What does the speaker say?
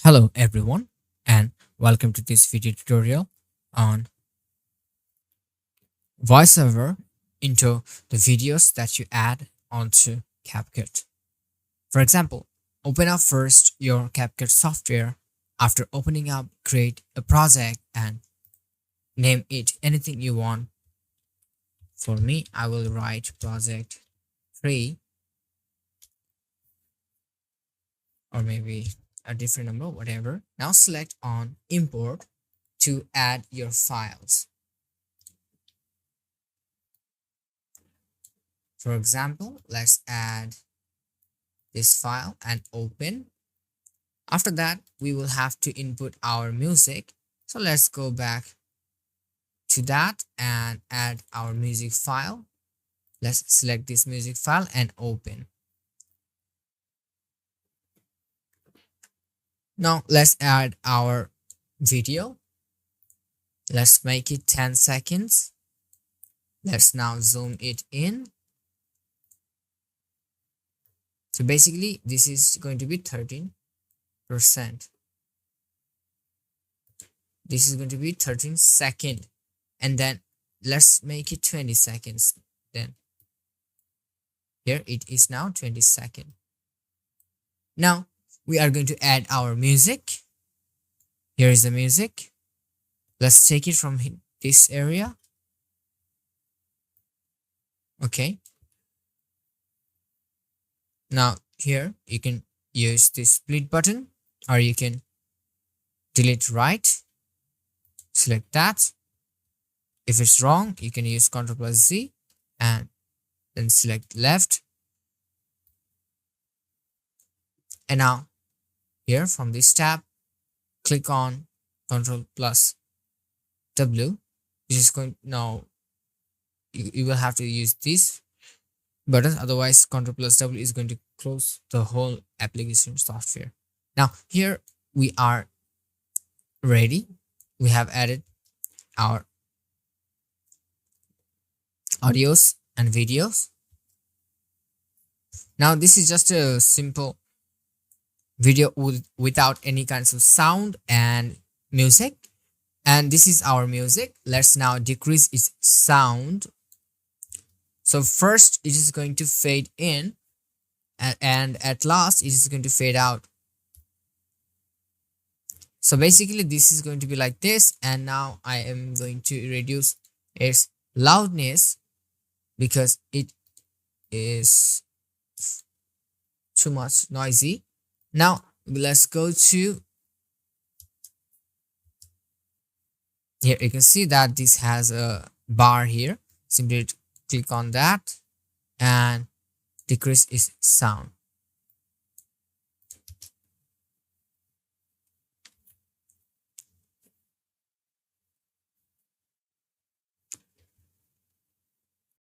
Hello everyone, and welcome to this video tutorial on voiceover into the videos that you add onto CapCut. For example, open up first your CapCut software. After opening up, create a project and name it anything you want. For me, I will write project 3 or maybe a different number, whatever. Now select on import to add your files. For example, let's add this file and open. After that, we will have to input our music. So let's go back to that and add our music file. Let's select this music file and open. Now let's add our video. Let's make it 10 seconds. Let's now zoom it in. So basically, this is going to be 13%. This is going to be 13 seconds. And then let's make it 20 seconds. Then here it is now 20 seconds. Now we are going to add our music. Here is the music. Let's take it from this area. Okay. Now here you can use this split button, or you can delete right. Select that. If it's wrong, you can use Ctrl+Z and then select left. And now here from this tab, click on Ctrl+W. This is going now. You will have to use this button, otherwise Ctrl+W is going to close the whole application software. Now here we are ready. We have added our audios and videos. Now this is just a simple video without any kinds of sound and music, and this is our music. Let's now decrease its sound. So first it is going to fade in, and at last it is going to fade out. So basically this is going to be like this, and now I am going to reduce its loudness because it is too much noisy. Now let's go to here. You can see that this has a bar here. Simply click on that and decrease its sound.